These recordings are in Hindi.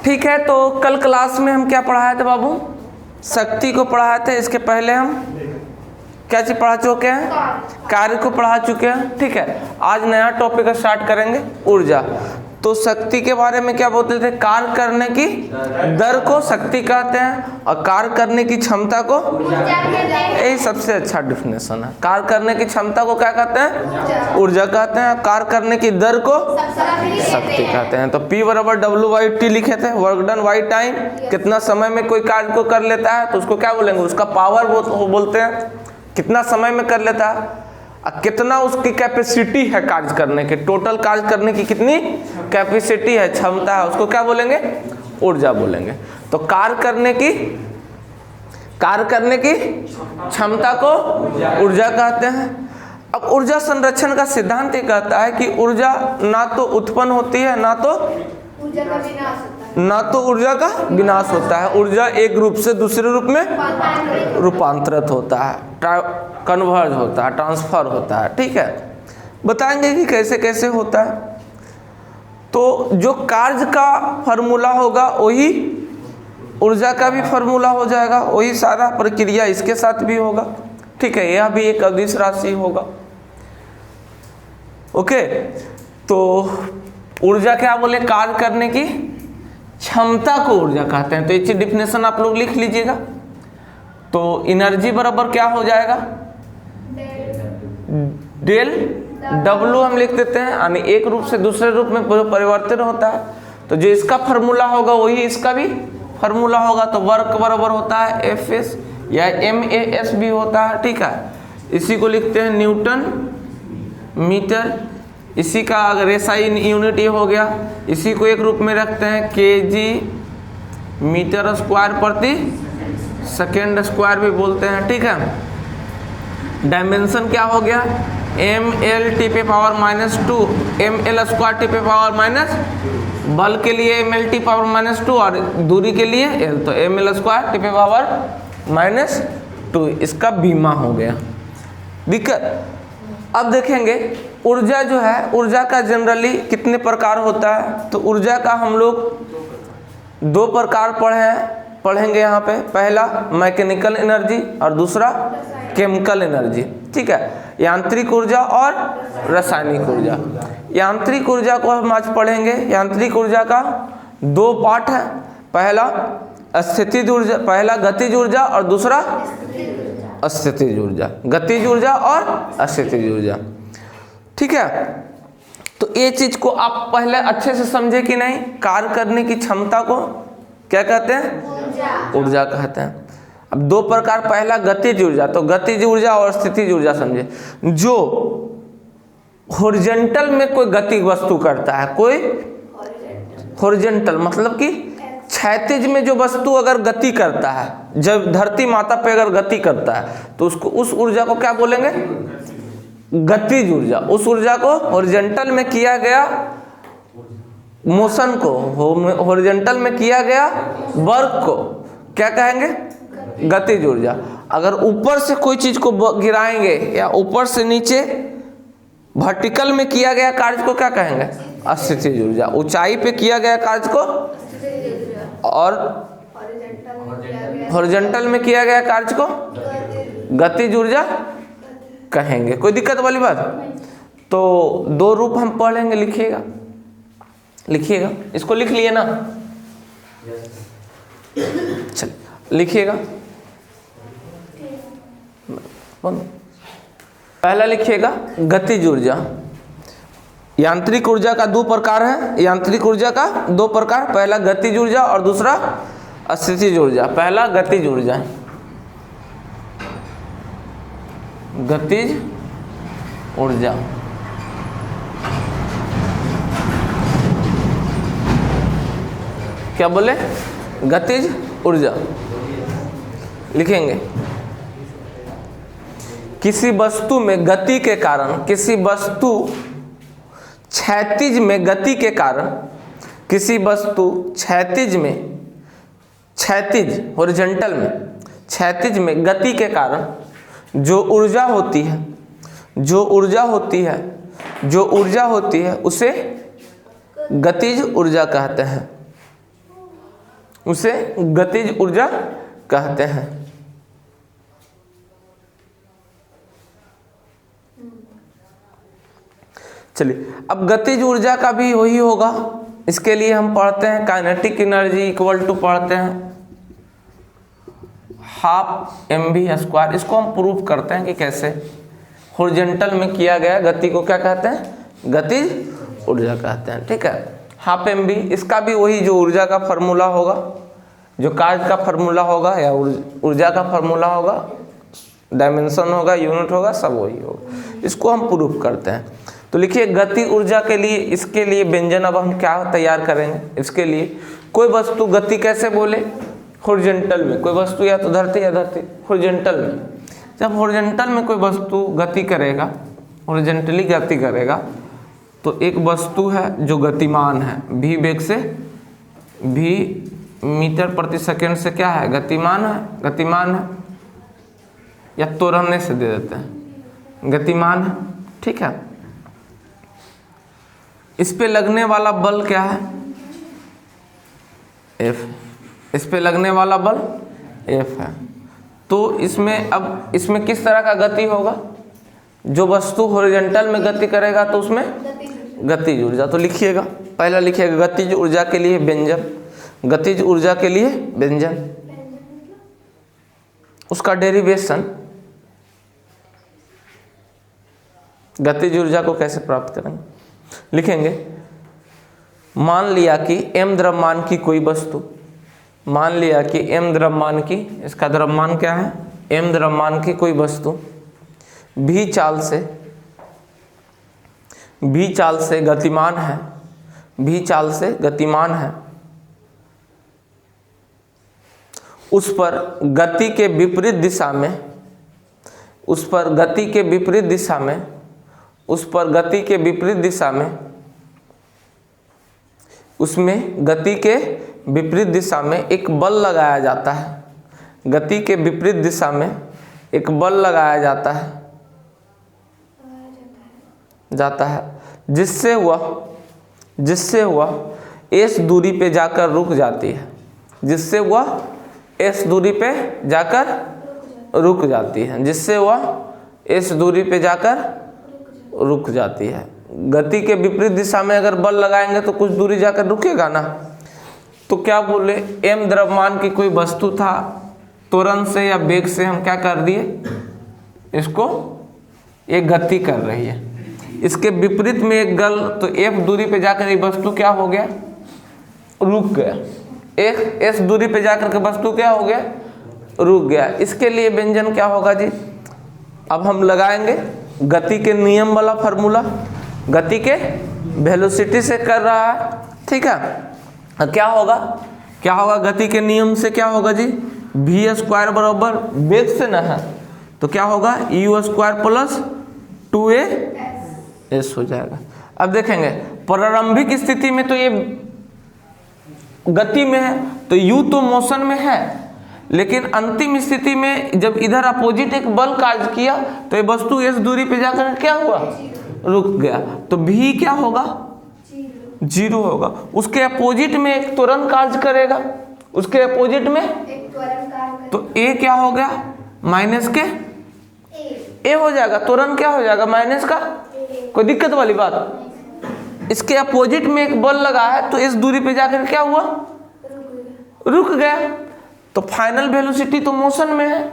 ठीक है, तो कल क्लास में हम क्या पढ़ाए थे बाबू? शक्ति को पढ़ाए थे। इसके पहले हम क्या चीज पढ़ा चुके हैं? कार्य को पढ़ा चुके हैं। ठीक है, आज नया टॉपिक स्टार्ट करेंगे, ऊर्जा। तो शक्ति के बारे में क्या बोलते थे? कार्य करने की दर को शक्ति कहते हैं और कार्य करने की क्षमता को, यही सबसे अच्छा डिफिनेशन है। कार्य करने की क्षमता को क्या कहते हैं? ऊर्जा कहते हैं। कार्य करने की दर को शक्ति कहते हैं। तो P बराबर W/T लिखे थे, वर्क डन बाई टाइम। कितना समय में कोई कार्य को कर लेता है तो उसको क्या बोलेंगे? उसका पावर बोलते हैं। कितना समय में कर लेता है, कितना उसकी कैपेसिटी है कार्य करने की, टोटल कार्य करने की कितनी कैपेसिटी है, क्षमता है, उसको क्या बोलेंगे? ऊर्जा बोलेंगे। तो कार्य करने की क्षमता को ऊर्जा कहते हैं। अब ऊर्जा संरक्षण का सिद्धांत ये कहता है कि ऊर्जा ना तो उत्पन्न होती है ना तो ऊर्जा का विनाश होता है। ऊर्जा एक रूप से दूसरे रूप में रूपांतरित होता है, कन्वर्ज होता है, ट्रांसफर होता है। ठीक है, बताएंगे कि कैसे कैसे होता है। तो जो कार्य का फॉर्मूला होगा वही ऊर्जा का भी फॉर्मूला हो जाएगा, वही सारा प्रक्रिया इसके साथ भी होगा। ठीक है, यह भी एक अदिश राशि होगा। ओके, तो ऊर्जा क्या बोले? कार्य करने की क्षमता को ऊर्जा कहते हैं। तो ये डिफिनेशन आप लोग लिख लीजिएगा। तो एनर्जी बराबर क्या हो जाएगा? डेल W हम लिख देते हैं, यानी एक रूप से दूसरे रूप में परिवर्तन होता है। तो जो इसका फार्मूला होगा वही इसका भी फार्मूला होगा। तो वर्क बराबर होता है Fs या MAS भी होता है। ठीक है, इसी को लिखते हैं न्यूटन मीटर। इसी का अगर SI यूनिट ये हो गया, इसी को एक रूप में रखते हैं kg मीटर स्क्वायर प्रति सेकेंड स्क्वायर भी बोलते हैं। ठीक है, डायमेंशन क्या हो गया? mL/T⁻², mL²T⁻², बल के लिए mL/T⁻² और दूरी के लिए L, तो mL²T⁻², इसका बीमा हो गया। दिक्कत अब देखेंगे ऊर्जा जो है, ऊर्जा का जनरली कितने प्रकार होता है? तो ऊर्जा का हम लोग दो प्रकार पढ़ेंगे यहाँ पे। पहला मैकेनिकल एनर्जी और दूसरा केमिकल एनर्जी। ठीक है, यांत्रिक ऊर्जा और रासायनिक ऊर्जा। यांत्रिक ऊर्जा को हम आज पढ़ेंगे। यांत्रिक ऊर्जा का दो पार्ट है, पहला स्थितिज ऊर्जा, पहला गतिज ऊर्जा और दूसरा अस्थितिज ऊर्जा। गतिज ऊर्जा और अस्थितिज ऊर्जा। ठीक है, तो ये चीज को आप पहले अच्छे से समझे कि नहीं? कार्य करने की क्षमता को क्या कहते हैं? ऊर्जा कहते हैं। अब दो प्रकार, पहला गतिज ऊर्जा। तो गतिज ऊर्जा और स्थितिज ऊर्जा समझे। जो हॉरिजॉन्टल में कोई गति वस्तु करता है, कोई हॉरिजॉन्टल मतलब कि क्षैतिज में जो वस्तु अगर गति करता है, जब धरती माता पे अगर गति करता है तो उसको, उस ऊर्जा को क्या बोलेंगे? गतिज ऊर्जा। उस ऊर्जा को हॉरिजॉन्टल में किया गया मोशन को, हॉरिजॉन्टल में किया गया वर्क को क्या कहेंगे? गतिज ऊर्जा। अगर ऊपर से कोई चीज को गिराएंगे या ऊपर से नीचे वर्टिकल में किया गया कार्य को क्या कहेंगे? अस्थितिज ऊर्जा। ऊंचाई पे किया गया कार्य को और हॉरिजॉन्टल में किया गया कार्य को गतिज ऊर्जा कहेंगे। कोई दिक्कत वाली बात? तो दो रूप हम पढ़ेंगे, लिखिएगा। इसको लिख लिए ना? चल लिखिएगा। पहला लिखिएगा गतिज ऊर्जा। यांत्रिक ऊर्जा का दो प्रकार है। यांत्रिक ऊर्जा का दो प्रकार, पहला गतिज ऊर्जा और दूसरा अस्थितिज ऊर्जा। पहला गतिज ऊर्जा, गतिज ऊर्जा। क्या बोले? गतिज ऊर्जा लिखेंगे। किसी वस्तु में गति के कारण, किसी वस्तु क्षैतिज में गति के कारण, किसी वस्तु क्षैतिज हॉरिजॉन्टल में क्षैतिज में गति के कारण जो ऊर्जा होती है उसे गतिज ऊर्जा कहते हैं। उसे गतिज ऊर्जा कहते हैं। चलिए, अब गतिज ऊर्जा का भी वही होगा। इसके लिए हम पढ़ते हैं काइनेटिक एनर्जी इक्वल टू पढ़ते हैं हाफ mv²। इसको हम प्रूव करते हैं कि कैसे हॉरिजॉन्टल में किया गया गति को क्या कहते हैं, गतिज ऊर्जा कहते हैं। ठीक है, हाफ mv, इसका भी वही जो ऊर्जा का फार्मूला होगा, जो कार्य का फार्मूला होगा या ऊर्जा का फार्मूला होगा, डायमेंशन होगा, यूनिट होगा, सब वही होगा। इसको हम प्रूव करते हैं। तो लिखिए गति ऊर्जा के लिए, इसके लिए व्यंजन अब हम क्या तैयार करेंगे। इसके लिए कोई वस्तु गति कैसे बोले, हॉरिजॉन्टल में। कोई वस्तु या तो धरती या धरती, हॉरिजॉन्टल में। जब हॉरिजॉन्टल में कोई वस्तु गति करेगा, हॉरिजॉन्टली गति करेगा, तो एक वस्तु है जो गतिमान है, v वेग से, v मीटर प्रति सेकंड से क्या है, गतिमान है, गतिमान है, या त्वरण से दे देते हैं, गतिमान है। ठीक है, इस पे लगने वाला बल क्या है, F। इस पे लगने वाला बल F है। तो इसमें अब इसमें किस तरह का गति होगा, जो वस्तु हॉरिजॉन्टल में गति करेगा तो उसमें गतिज ऊर्जा। तो लिखिएगा, पहला लिखिएगा गतिज ऊर्जा के लिए व्यंजन, गतिज ऊर्जा के लिए व्यंजन, उसका डेरिवेशन, गतिज ऊर्जा को कैसे प्राप्त करेंगे। लिखेंगे, मान लिया कि m द्रव्यमान की कोई वस्तु, मान लिया कि m द्रव्यमान की, इसका द्रव्यमान क्या है, m द्रव्यमान की कोई वस्तु v चाल से गतिमान है, v चाल से गतिमान है, उस पर गति के विपरीत दिशा में, उस पर गति के विपरीत दिशा में, उस पर गति के विपरीत दिशा में, उसमें गति के विपरीत दिशा में एक बल लगाया जाता है, गति के विपरीत दिशा में एक बल लगाया जाता है, जिससे वह s दूरी पे जाकर रुक जाती है, जिससे वह s दूरी पे जाकर रुक जाती है, जिससे वह s दूरी पे जाकर रुक जाती है। गति के विपरीत दिशा में अगर बल लगाएंगे तो कुछ दूरी जाकर रुकेगा ना। तो क्या बोले, m द्रव्यमान की कोई वस्तु था, त्वरण से या वेग से हम क्या कर दिए, इसको एक गति कर रही है, इसके विपरीत में एक गल, तो f दूरी पे जाकर ये वस्तु क्या हो गया, रुक गया। एक s दूरी पे जाकर के वस्तु क्या हो गया, रुक गया। इसके लिए व्यंजन क्या होगा जी, अब हम लगाएंगे गति के नियम वाला फार्मूला, गति के वेलोसिटी से कर रहा है। ठीक है, क्या होगा गति के नियम से क्या होगा जी, v² बराबर वेग से ना है, तो क्या होगा u² प्लस 2as हो जाएगा। अब देखेंगे प्रारंभिक स्थिति में तो ये गति में है, तो u तो मोशन में है, लेकिन अंतिम स्थिति में जब इधर अपोजिट एक बल कार्य किया तो ये वस्तु इस दूरी पे जाकर क्या हुआ, रुक गया। तो v क्या होगा, 0 होगा। उसके अपोजिट में एक त्वरण कार्य करेगा, उसके अपोजिट में एक त्वरण कार्य, तो a क्या हो गया, माइनस के a हो जाएगा, त्वरण क्या हो जाएगा, माइनस का। कोई दिक्कत वाली बात, इसके अपोजिट में एक बल लगा है तो इस दूरी पे जाकर क्या हुआ, रुक गया। तो फाइनल वेलोसिटी तो मोशन में है,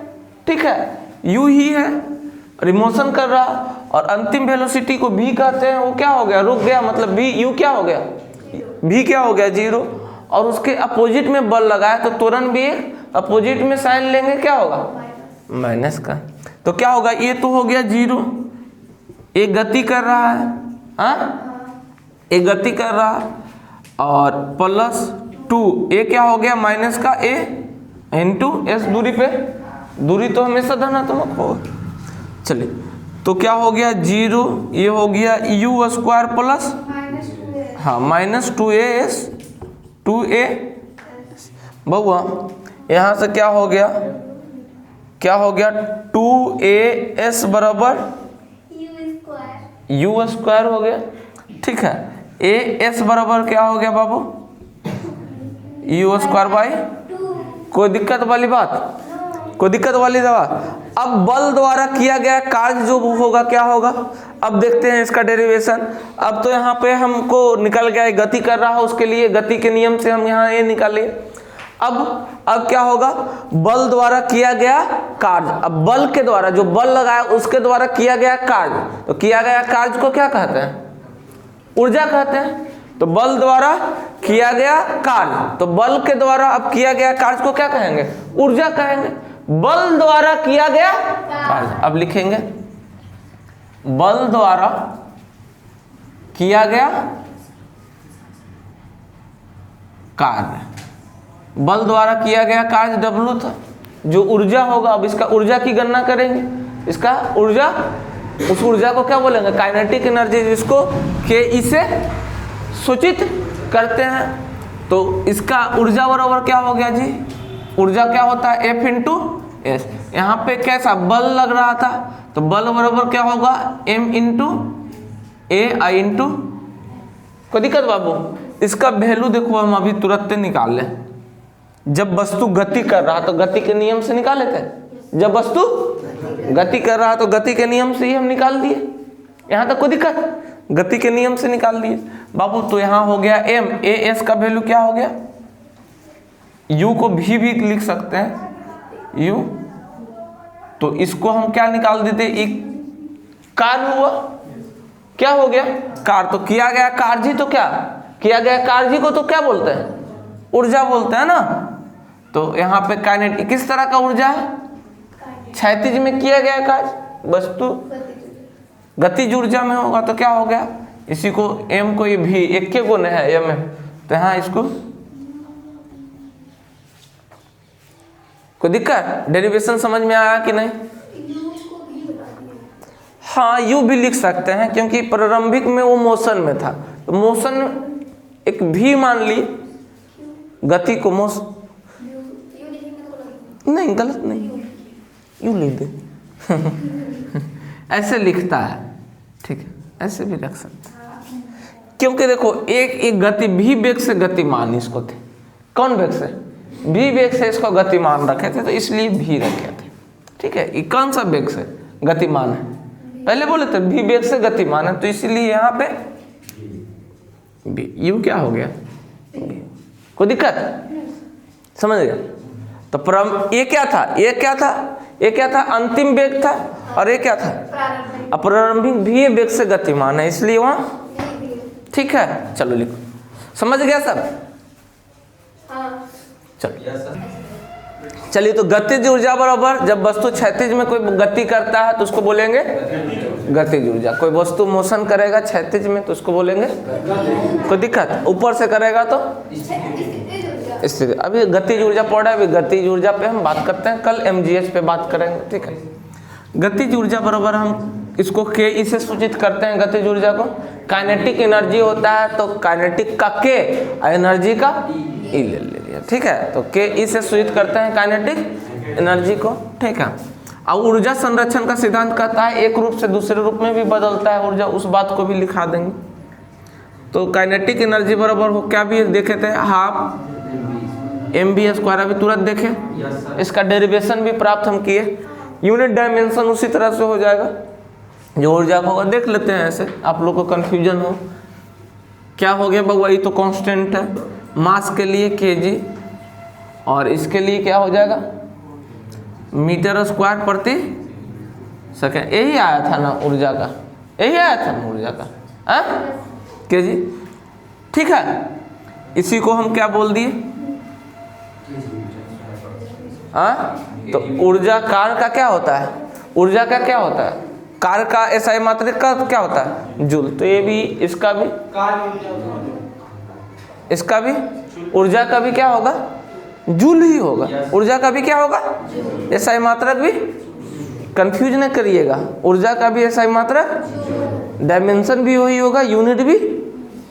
ठीक है, u ही है और मोशन कर रहा, और अंतिम वेलोसिटी को v कहते हैं, वो क्या हो गया, रुक गया, मतलब u क्या हो गया, v क्या हो गया, 0। और उसके अपोजिट में बल लगा है तो तुरंत भी अपोजिट में साइन लेंगे, क्या होगा, माइनस का। तो क्या होगा, ये तो हो गया 0, एक गति कर रहा है, एक गति कर रहा है, और प्लस 2 ए क्या हो गया, माइनस का a इंटू एस दूरी पे, दूरी तो हमेशा धनात्मक होगा। चलिए, तो क्या हो गया 0, ये हो गया u² plus minus 2as 2a बउआ, यहाँ से क्या हो गया 2as बराबर u² हो गया। ठीक है, as बराबर क्या हो गया बाबू, U स्क्वायर बाई, कोई दिक्कत वाली बात, कोई दिक्कत वाली बात। अब बल द्वारा किया गया कार्य जो होगा क्या होगा, अब देखते हैं इसका डेरिवेशन। अब तो यहाँ पे हमको निकल गया है गति कर रहा है, उसके लिए गति के नियम से हम यहाँ ये निकाले। अब क्या होगा, बल द्वारा किया गया कार्य। अब बल के द्वारा, जो बल लगाया उसके द्वारा किया गया कार्य, तो किया गया कार्य को क्या कहते हैं, ऊर्जा कहते हैं। तो बल द्वारा किया गया कार्य, तो बल के द्वारा अब किया गया कार्य को क्या कहेंगे, ऊर्जा कहेंगे। बल द्वारा किया गया कार्य, अब लिखेंगे बल द्वारा किया गया कार्य। बल द्वारा किया गया कार्य W था, जो ऊर्जा होगा। अब इसका ऊर्जा की गणना करेंगे, इसका ऊर्जा, उस ऊर्जा को क्या बोलेंगे, काइनेटिक एनर्जी, जिसको Ke से सूचित करते हैं। तो इसका ऊर्जा बराबर क्या हो गया जी, ऊर्जा क्या होता है F इंटू एस। यहाँ पे कैसा बल लग रहा था, तो बल बराबर क्या होगा M इंटू ए आई इंटू, कोई दिक्कत बाबू। इसका वैल्यू देखो हम अभी तुरंत निकाल लें। जब वस्तु गति कर रहा तो गति के नियम से निकाले थे, जब वस्तु गति कर रहा तो गति के नियम से ही हम निकाल दिए। यहाँ तक कोई दिक्कत, गति के नियम से निकाल दिए बाबू। तो यहाँ हो गया M, ए एस का वैल्यू क्या हो गया, U को भी लिख सकते हैं U। तो इसको हम क्या निकाल देते, एक कार्य हुआ, क्या हो गया कार्य। तो किया गया कार्य जी, तो क्या किया गया कार्य जी को तो क्या बोलते हैं, ऊर्जा बोलते हैं ना। तो यहाँ पे काइनेटिक किस तरह का ऊर्जा है, क्षैतिज में किया गया कार्य, वस्तु गतिज ऊर्जा में होगा तो क्या हो गया, इसी को M को ये भी एक के गुण है M में, तो यहाँ इसको कोई दिक्कत, डेरिवेशन समझ में आया कि नहीं। हाँ U भी लिख सकते हैं, क्योंकि प्रारंभिक में वो मोशन में था, तो मोशन एक भी मान ली, गति को मोशन नहीं, गलत नहीं, यूं लिख दे ऐसे लिखता है, ठीक है, ऐसे भी रख सकते हैं। क्योंकि देखो एक गति भी वेग से गतिमान इसको थे, कौन वेग से, भी वेग से इसको गतिमान रखे थे, तो इसलिए भी रखे थे, ठीक है। ये कौन सा वेग से गतिमान है, पहले बोले थे भी वेग से गतिमान है, तो इसलिए यहाँ पे यू क्या हो गया, कोई दिक्कत, समझ गया। तो ये क्या था, ये क्या था, ये क्या था, अंतिम वेग था, और ये क्या था, प्रारंभिक भी वेग से गतिमान है, इसलिए वहाँ, ठीक है। चलो लिखो, समझ गया सब, चलो चलिए। तो गतिज ऊर्जा बराबर, जब वस्तु क्षैतिज में कोई गति करता है तो उसको बोलेंगे गतिज ऊर्जा। कोई वस्तु मोशन करेगा क्षैतिज में तो उसको बोलेंगे, कोई दिक्कत, ऊपर से करेगा तो स्थिति। अभी गतिज ऊर्जा पढ़ रहा है, अभी गतिज ऊर्जा पे हम बात करते हैं, कल MGH पे बात करेंगे, ठीक है। गतिज ऊर्जा बराबर हम इसको Ke से सूचित करते हैं, गतिज ऊर्जा को। काइनेटिक एनर्जी होता है तो काइनेटिक का K, एनर्जी का E ले लिया, ठीक है। तो Ke से सूचित करते हैं काइनेटिक एनर्जी को, ठीक है। और ऊर्जा संरक्षण का सिद्धांत कहता है एक रूप से दूसरे रूप में भी बदलता है ऊर्जा, उस बात को भी लिखा देंगे। तो काइनेटिक एनर्जी बराबर हो क्या भी देखे थे, हाफ mv स्क्वायर, अभी तुरंत देखें, इसका डेरिवेशन भी प्राप्त हम किए। यूनिट डायमेंशन उसी तरह से हो जाएगा, जो ऊर्जा को होगा देख लेते हैं, ऐसे आप लोग को कंफ्यूजन हो। क्या हो गया बाबू, ये तो कांस्टेंट है, मास के लिए kg, और इसके लिए क्या हो जाएगा मीटर स्क्वायर प्रति सेकेंड। यही आया था ना ऊर्जा का, यही आया था ना ऊर्जा का, kg, ठीक है। इसी को हम क्या बोल दिए, तो ऊर्जा कार्य का क्या होता है, ऊर्जा का क्या होता है, कार्य का SI मात्रा का क्या होता है, जूल। तो ये भी, इसका भी, इसका भी, ऊर्जा का भी क्या होगा, जूल ही होगा। ऊर्जा का भी क्या होगा, SI मात्रक भी, कंफ्यूज न करिएगा, ऊर्जा का भी SI मात्रक, डायमेंशन भी वही होगा, यूनिट भी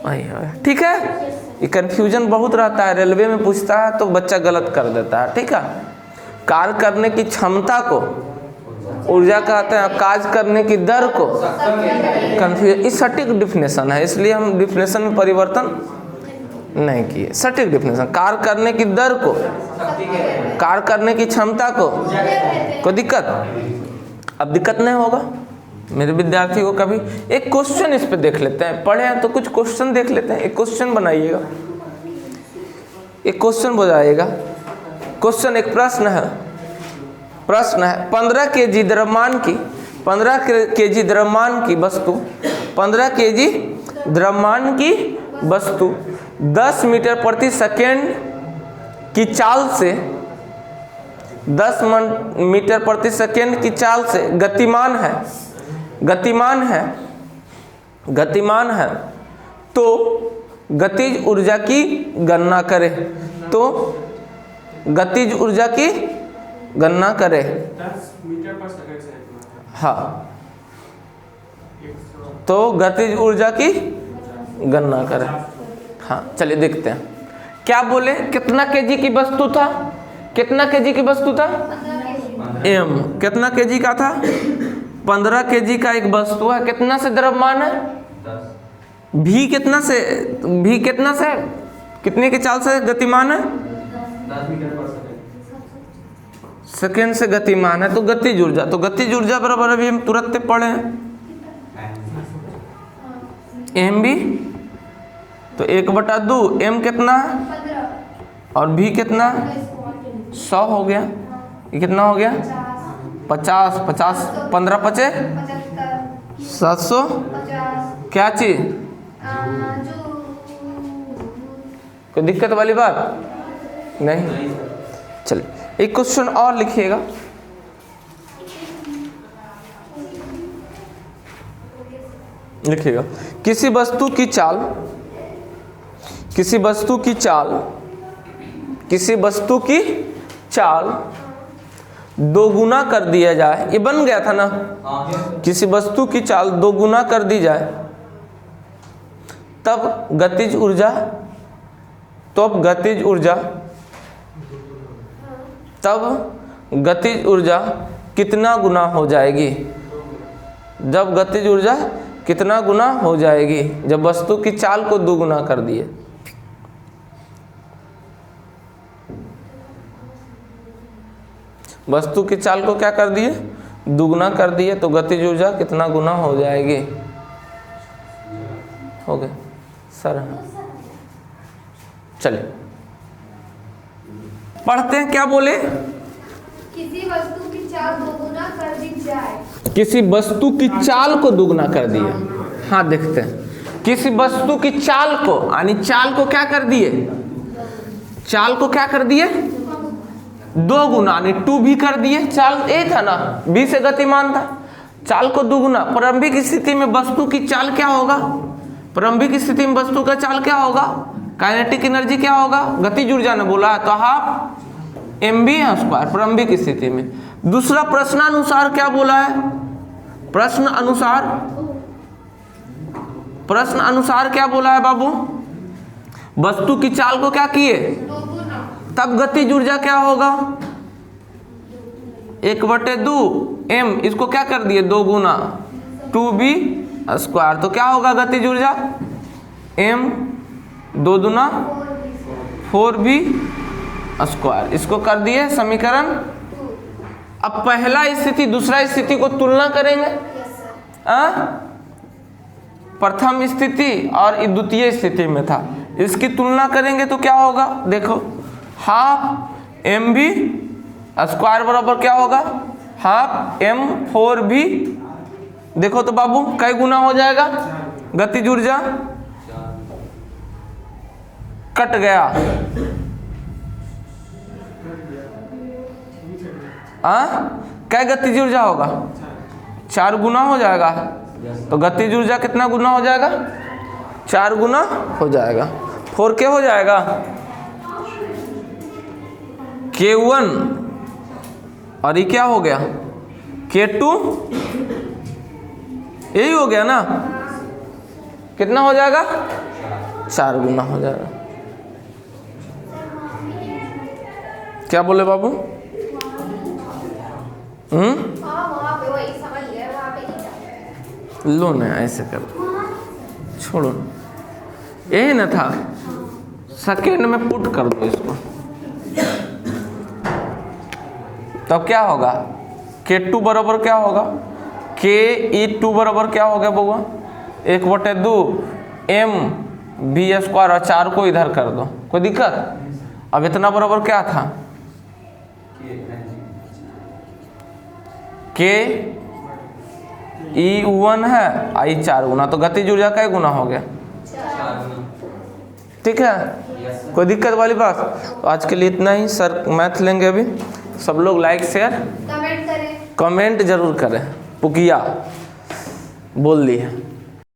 वही होगा, ठीक है। ये कंफ्यूजन बहुत रहता है, रेलवे में पूछता है तो बच्चा गलत कर देता है, ठीक है। कार्य करने की क्षमता को ऊर्जा कहते हैं, कार्य करने की दर को कंफ्यूजन, इस सटीक डिफिनेशन है, इसलिए हम डिफिनेशन में परिवर्तन नहीं किए। सटीक डिफिनेशन, कार्य करने की दर को, कार्य करने की क्षमता को, कोई दिक्कत? अब दिक्कत नहीं होगा मेरे विद्यार्थी को कभी। एक क्वेश्चन इस पे देख लेते हैं, पढ़े हैं तो कुछ क्वेश्चन देख लेते हैं। एक क्वेश्चन बनाइएगा, एक क्वेश्चन बताइएगा। क्वेश्चन एक प्रश्न है, प्रश्न है 15 केजी द्रव्यमान की, 15 केजी द्रव्यमान की वस्तु, 15 केजी द्रव्यमान की वस्तु 10 मीटर प्रति सेकेंड की चाल से, 10 मीटर प्रति सेकेंड की चाल से गतिमान है, गतिमान है, गतिमान है, तो गतिज ऊर्जा की गणना करें। तो गतिज ऊर्जा की गणना करें। 10 मीटर पर सेकंड से, हाँ, तो गतिज ऊर्जा की गणना करें। हाँ चलिए देखते हैं क्या बोले। कितना केजी की वस्तु था, कितना केजी की वस्तु था? एम कितना केजी का था? 15 केजी का एक वस्तु है। कितना से द्रव्यमान है? 10। भी कितना से, भी कितना से, कितने की चाल से गतिमान है? 10 मीटर पर सेकेंड से गतिमान है। तो गतिज ऊर्जा, तो गतिज ऊर्जा बराबर अभी हम तुरंत पढ़े हैं एम बी, तो 1/2 एम कितना है और भी कितना? 100 हो गया। ये कितना हो गया? 50, 50, 15 पचे 700। क्या चीज? कोई दिक्कत वाली बात नहीं? चलिए एक क्वेश्चन और लिखिएगा। लिखिएगा किसी वस्तु की चाल, किसी वस्तु की चाल, किसी वस्तु की चाल 2 गुना कर दिया जाए। ये बन गया था ना? किसी वस्तु की चाल 2 गुना कर दी जाए तब गतिज ऊर्जा, तब गतिज ऊर्जा, तब गतिज ऊर्जा कितना गुना हो जाएगी? जब गतिज ऊर्जा कितना गुना हो जाएगी? जब वस्तु की चाल को 2 गुना कर दिए। वस्तु की चाल को क्या कर दिए? 2 गुना कर दिए, तो गतिज ऊर्जा कितना गुना हो जाएगी? हो गए सर? चलिए पढ़ते हैं क्या बोले। किसी वस्तु की चाल 2 गुना कर दी जाए। किसी वस्तु की चाल को 2 गुना कर दिए। हाँ देखते हैं, किसी वस्तु की चाल को, यानी चाल को क्या कर दिए? चाल को क्या कर दिए? 2 गुना, यानी 2 भी कर दिए। चाल ए था ना, बी से गतिमान था, चाल को 2 गुना। प्रारंभिक स्थिति में वस्तु की चाल क्या होगा? प्रारंभिक स्थिति में वस्तु का चाल क्या होगा? काइनेटिक एनर्जी क्या होगा? गतिज ऊर्जा ने बोला तो हाफ एम बी है स्क्वायर प्रारंभिक स्थिति में। दूसरा प्रश्नानुसार क्या बोला है? प्रश्न अनुसार, प्रश्न अनुसार क्या बोला है बाबू? वस्तु की चाल को क्या किए? 2 गुना। तब गतिज ऊर्जा क्या होगा? 1/2 एम, इसको क्या कर दिए? 2 गुना 2b स्क्वायर। तो क्या होगा गतिज ऊर्जा? एम 2 दूना 4b स्क्वायर। इसको कर दिए समीकरण। अब पहला स्थिति दूसरा स्थिति को तुलना करेंगे। प्रथम स्थिति और द्वितीय स्थिति में था, इसकी तुलना करेंगे तो क्या होगा? देखो हाफ एम बी स्क्वायर बराबर क्या होगा? Half M 4b। देखो तो बाबू कई गुना हो जाएगा? गतिज ऊर्जा कट गया। क्या गतिज ऊर्जा होगा? 4 गुना हो जाएगा। तो गतिज ऊर्जा कितना गुना हो जाएगा? 4 गुना हो जाएगा। 4 क्या हो जाएगा? K1 और ये क्या हो गया? K2। यही हो गया ना? कितना हो जाएगा? 4 गुना हो जाएगा। क्या बोले बाबू? वहाँ पे वही समझ गए, वहाँ पे नहीं। लो ना ऐसे कर, छोड़ो, यही ना था। सेकेंड में पुट कर दो इसको, तब क्या होगा, K2 बराबर क्या होगा, Ke2 बराबर क्या हो गया बउआ, 1/2 mv² और 4 को इधर कर दो, कोई दिक्कत। अब इतना बराबर क्या था, Ke1 है, I 4 गुना, तो गतिज ऊर्जा का गुना हो गया, ठीक है, कोई दिक्कत वाली बात। तो आज के लिए इतना ही सर, मैथ लेंगे अभी। सब लोग लाइक शेयर कमेंट करें, कमेंट जरूर करें। पुकिया बोल दी है।